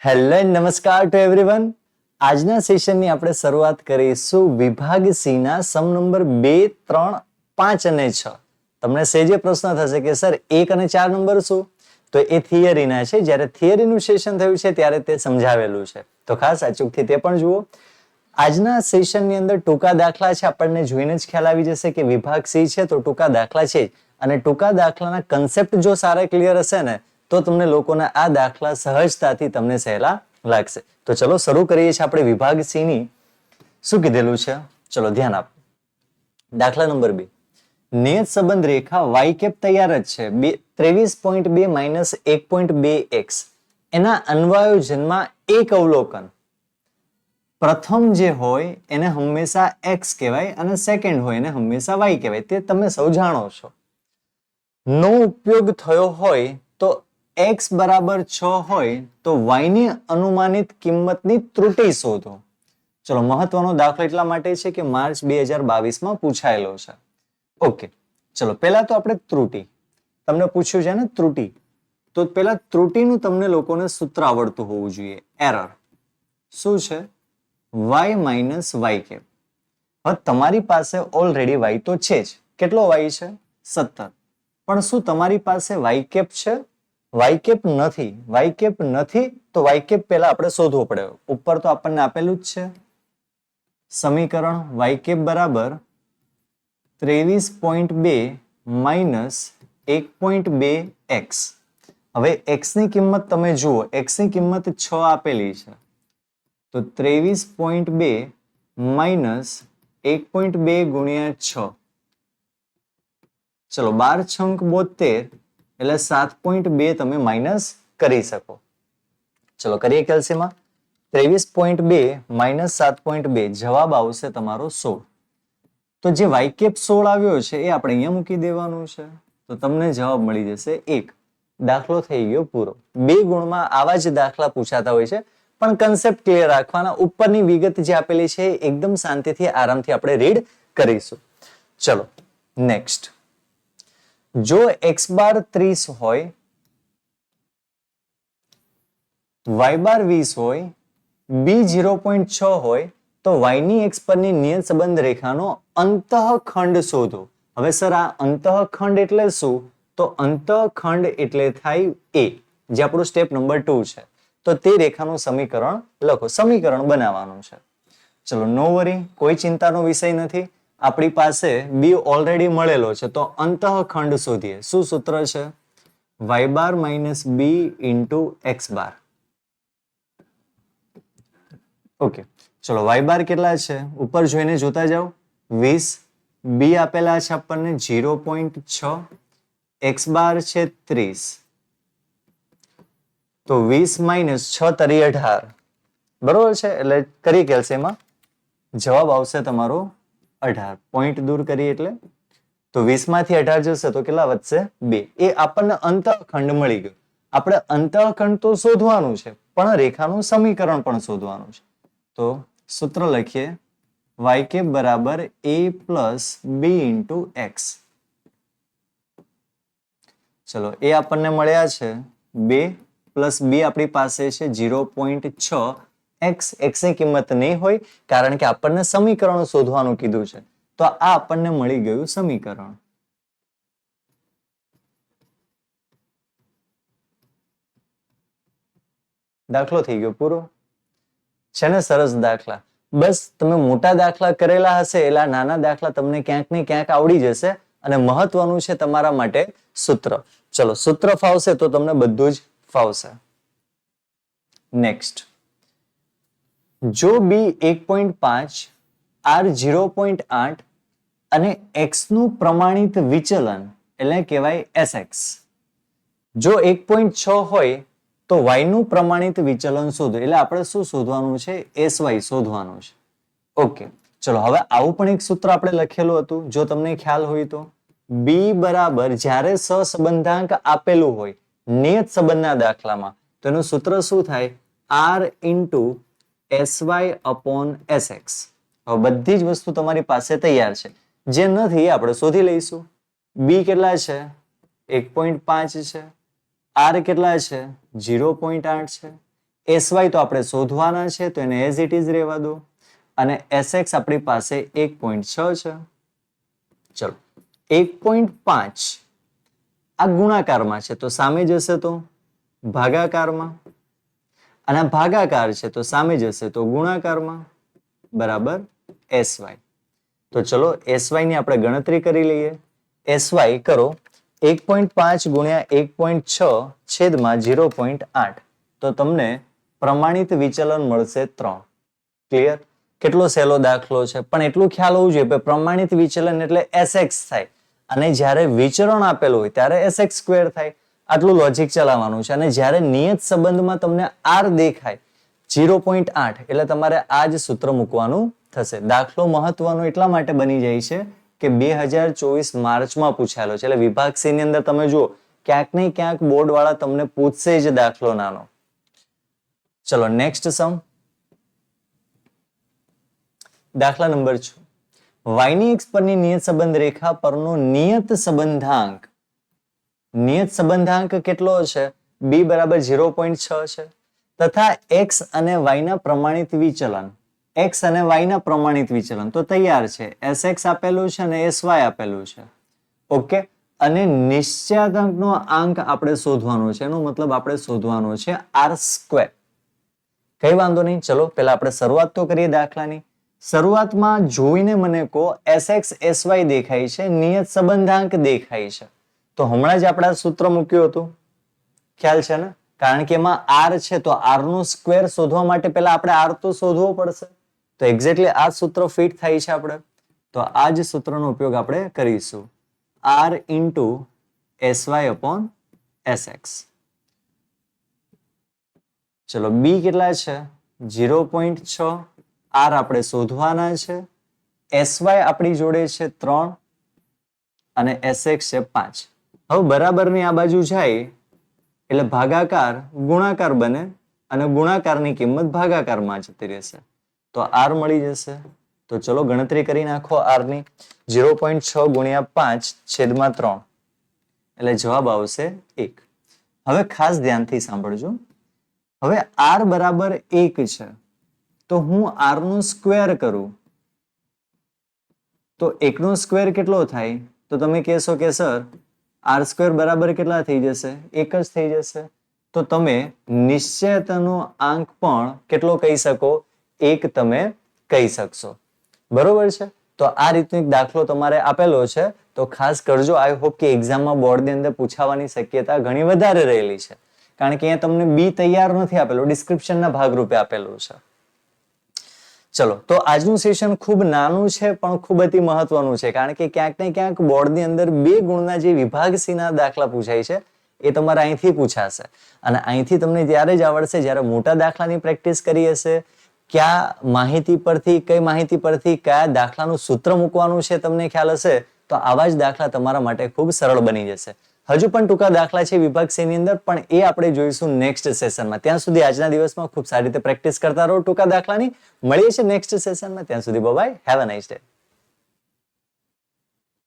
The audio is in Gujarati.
હેલો એન્ડ નમસ્કાર ટુ એવરીવન. આજના સેશનની આપણે શરૂઆત કરીશું વિભાગ સી ના સમ નંબર 2, 3, 5 અને 6. તમને સહેજે પ્રશ્ન થશે કે સર 1 અને 4 નંબર શું? તો એ થિયરીના છે. જ્યારે થિયરીનું સેશન થયું છે ત્યારે તે સમજાવેલું છે, તો ખાસ અચૂકથી તે પણ જુઓ. આજના સેશનની અંદર ટૂંકા દાખલા છે. આપણને જોઈને જ ખ્યાલ આવી જશે કે વિભાગ સી છે તો ટૂંકા દાખલા છે જ. અને ટૂંકા દાખલાના કન્સેપ્ટ જો સારા ક્લિયર હશે ને તો તમને લોકોના આ દાખલા સહજતાથી તમને સહેલા લાગશે. તો ચલો શરૂ કરીએ છીએ આપણે વિભાગ સી ની. શું કીધેલું છે ચલો ધ્યાન આપો. દાખલા નંબર 2. નિયત સંબંધ રેખા y કેપ તૈયાર જ છે 23.2 માઇનસ 1.2x. એના અન્વયોજનમાં એક અવલોકન. પ્રથમ જે હોય એને હંમેશા x કહેવાય અને સેકન્ડ હોય એને હંમેશા y કહેવાય. તે તમે સૌ જાણો છો. નો ઉપયોગ થયો હોય તો x બરાબર 6 હોય તો y ની અનુમાનિત કિંમતની ત્રુટિ શોધો. ચલો મહત્વનો દાખલો એટલા માટે છે કે માર્ચ 2022 માં પૂછાયેલો છે. ઓકે, ચલો પહેલા તો આપણે ત્રુટિ. તમને પૂછ્યું છે ને ત્રુટિ, તો પહેલા ત્રુટિનું તમને લોકોને સૂત્ર આવડતું હોવું જોઈએ. એરર શું છે? y minus y cap. હવે તમારી પાસે ઓલરેડી y તો છે જ. કેટલો y છે? 17. પણ શું તમારી પાસે y કેપ છે? y કેપ નથી. y કેપ નથી તો y કેપ પહેલા આપણે શોધવો પડે. ઉપર તો આપણને આપેલું જ છે સમીકરણ y કેપ બરાબર 23.2 માઇનસ 1.2x. હવે x ની કિંમત તમે જુઓ, x ની કિંમત 6 આપેલી છે. તો 23.2 માઇનસ 1.2 ગુણ્યા 6. ચલો 12 છંક 72 એટલે 7.2 તમે માઇનસ કરી શકો. ચલો કરીએ કેલ્સીમાં. 23.2 માઇનસ 7.2 જવાબ આવશે તમારો 16. તો જે y કેપ 16 આવ્યો છે એ આપણે અહીંયા મૂકી દેવાનું છે. તો તમને જવાબ મળી જશે 1. દાખલો થઈ ગયો પૂરો. 2 ગુણમાં આવા જ દાખલા પૂછાતા હોય છે, પણ કન્સેપ્ટ ક્લિયર રાખવાના. ઉપરની વિગત જે આપેલી છે એકદમ શાંતિથી આરામથી આપણે રીડ કરીશું. ચલો નેક્સ્ટ. જો x બાર 30 હોય, y બાર 20 હોય, b 0.6 હોય તો y ની x પરની નિયત સંબંધ રેખાનો અંતઃખંડ શોધો. હવે સર આ અંતઃખંડ એટલે શું? તો અંતઃખંડ એટલે થાય a, જે આપણું સ્ટેપ નંબર 2 છે. તો તે રેખાનું સમીકરણ લખો. સમીકરણ બનાવવાનું છે. ચલો નો વરી, કોઈ ચિંતાનો વિષય નથી. આપણી પાસે b ઓલરેડી મળેલો છે તો અંતઃખંડ શોધીએ. શું સૂત્ર છે? y bar minus b into x બાર. ઓકે, ચલો y બાર કેટલા છે ઉપર જોઈને જોતા જાઓ. 20, b આપેલા છે આપણને 0.6, x બાર છે 30. તો 20 માઇનસ 6 તરી 18. બરોબર છે? એટલે કરી કેલ્સીમાં જવાબ આવશે તમારો 18. પોઈન્ટ દૂર કરી એટલે તો 20 માંથી 18 જશે તો કેટલા વધશે? 2. એ આપણને અંતઃખંડ મળી ગયો. આપણે અંતઃખંડ તો શોધવાનું છે પણ રેખાનું સમીકરણ પણ શોધવાનું છે. તો સૂત્ર લખીએ y કેપ બરાબર a plus b into x. ચલો એ આપણને મળ્યા છે 2 પ્લસ b આપણી પાસે છે 0.6. x ની કિંમત નહીં હોય કારણ કે આપણને સમીકરણ શોધવાનું કીધું છે. તો આ આપણને મળી ગયું સમીકરણ. દાખલો થઈ ગયો પૂરો. છે ને સરસ દાખલા. બસ તમે મોટા દાખલા કરેલા હશે એટલે નાના દાખલા તમને ક્યાંક ને ક્યાંક આવડી જશે. અને મહત્વનું છે તમારા માટે સૂત્ર. ચલો સૂત્ર ફાવશે તો તમને બધું જ ફાવશે. નેક્સ્ટ. જો b 1.5, r 0.8 અને x નું પ્રમાણિત વિચલન એટલે કહેવાય sx. જો 1.6 હોય તો y નું પ્રમાણિત વિચલન શોધો. એટલે આપણે શું શોધવાનું છે? sy શોધવાનું છે. ઓકે, ચલો હવે આવું પણ એક સૂત્ર આપણે લખેલું હતું જો તમને ખ્યાલ હોય તો. b બરાબર જ્યારે સહસંબંધાંક આપેલું હોય નિયત સંબંધના દાખલામાં તો એનું સૂત્ર શું થાય? r into sy upon sx. હવે બધી જ વસ્તુ તમારી પાસે તૈયાર છે. જે નથી એ આપણે શોધી લઈશું. b કેટલા છે? 1.5 છે. r કેટલા છે? 0.8 છે. SY તો આપણે શોધવાના છે તો એને એઝ ઇટ ઇઝ રહેવા દો. અને SX આપણી પાસે 1.6 છે. ચલો 1.5 આ ગુણાકારમાં છે તો સામે જશે તો ભાગાકારમાં, અને ભાગાકાર છે તો સામે જશે તો ગુણાકારમાં, બરાબર SY. તો ચલો SY ની આપણે ગણતરી કરી લઈએ. SY કરો 1.5 ગુણ્યા 1.6 છેદમાં 0.8 તો તમને પ્રમાણિત વિચલન મળશે 3. ક્લિયર? કેટલો સહેલો દાખલો છે, પણ એટલું ખ્યાલ હોવું જોઈએ કે પ્રમાણિત વિચલન એટલે SX થાય અને જ્યારે વિચરણ આપેલું હોય ત્યારે SX સ્ક્વેર થાય. આટલું લોજિક ચલાવવાનું છે. અને જ્યારે નિયત સંબંધમાં તમને R દેખાય 0.8 એટલે તમારે આ જ સૂત્ર મૂકવાનું થશે. દાખલો મહત્વનો એટલા માટે બની જાય છે કે 2024 માર્ચમાં પૂછાયેલો છે. એટલે વિભાગ C ની અંદર તમે જુઓ ક્યાંક ને ક્યાંક બોર્ડ વાળા તમને પૂછશે જ દાખલો નાનો. ચલો નેક્સ્ટ સમ. દાખલા નંબર 6. y ની x પરની નિયત સંબંધ રેખા પરનો નિયત સંબંધાંક કેટલો છે? b બરાબર 0.6 છે. તથા x અને y ના પ્રમાણિત વિચલન, x અને y ના પ્રમાણિત વિચલન તો તૈયાર છે. sx આપેલું છે અને sy આપેલું છે. ઓકે. અને નિશ્ચયાંકનો આંક આપણે શોધવાનો છે. એનો મતલબ આપણે શોધવાનો છે r². કઈ વાંધો નહીં. ચલો પહેલા આપણે શરૂઆત તો કરીએ દાખલાની. શરૂઆતમાં જોઈને મને કહો SX SY દેખાય છે, નિયત સંબંધાંક દેખાય છે. તો હમણાં જ આપણે સૂત્ર મૂક્યું હતું, ખ્યાલ છે ને? કારણ કે એમાં R છે તો R નો સ્ક્વેર શોધવા માટે પહેલા આપણે R તો શોધવો પડશે. તો એક્ઝેક્ટલી આ સૂત્ર ફિટ થાય છે આપણે. તો આ જ સૂત્રનો ઉપયોગ આપણે કરીશું. R into SY upon SX. ચલો B કેટલા છે? 0.6. R આપણે શોધવાના છે. SY આપણી જોડે છે 3 અને SX છે 5. હવે બરાબરની આ બાજુ જાય એટલે ભાગાકાર ગુણાકાર બને અને ગુણાકારની કિંમત ભાગાકારમાં જતી રહેશે. તો R મળી જશે. તો ચલો ગણતરી કરી નાખો R ની. 0.6 ગુણ્યા 5 છેદમાં 3 એટલે જવાબ આવશે 1. હવે ખાસ ધ્યાનથી સાંભળજો. હવે R બરાબર 1 છે તો હું R નો સ્ક્વેર કરું તો 1 નો સ્ક્વેર કેટલો થાય? તો તમે કહેશો કે સર R² બરાબર કેટલા થઈ જશે? 1 જ થઈ જશે. તો તમે નિશ્ચયતાનો આંક પણ કેટલો કહી શકો? 1 તમે કહી શકશો. બરોબર છે? તો આ રીતનો એક દાખલો તમારે આપેલો છે તો ખાસ કરજો. આઈ હોપ કે એક્ઝામમાં બોર્ડની અંદર પૂછાવાની શક્યતા ઘણી વધારે રહેલી છે. કારણ કે અહીંયા તમને બી તૈયાર નથી આપેલું, ડિસ્ક્રિપ્શનના ભાગરૂપે આપેલું છે. ચલો તો આજનું સેશન ખૂબ નાનું છે પણ ખૂબ અતિ મહત્વનું છે. કારણ કે ક્યાંક ને ક્યાંક બોર્ડની અંદર 2 ગુણના જે વિભાગ C ના દાખલા પૂછાય છે એ તમારે અહીંથી પૂછાશે. અને અહીંથી તમને ત્યારે જ આવડશે જ્યારે મોટા દાખલાની પ્રેક્ટિસ કરી હશે. કયા માહિતી પરથી કઈ માહિતી પરથી કયા દાખલાનું સૂત્ર મૂકવાનું છે તમને ખ્યાલ હશે તો આવા જ દાખલા તમારા માટે ખૂબ સરળ બની જશે. હજુ પણ ટૂંકા દાખલા છે વિભાગ C ની અંદર, પણ એ આપણે જોઈશું નેક્સ્ટ સેશનમાં. ત્યાં સુધી આજના દિવસમાં ખૂબ સારી રીતે પ્રેક્ટિસ કરતા રહો ટૂંકા દાખલાની. મળીએ છીએ નેક્સ્ટ સેશનમાં. ત્યાં સુધી bye bye. Have a nice day.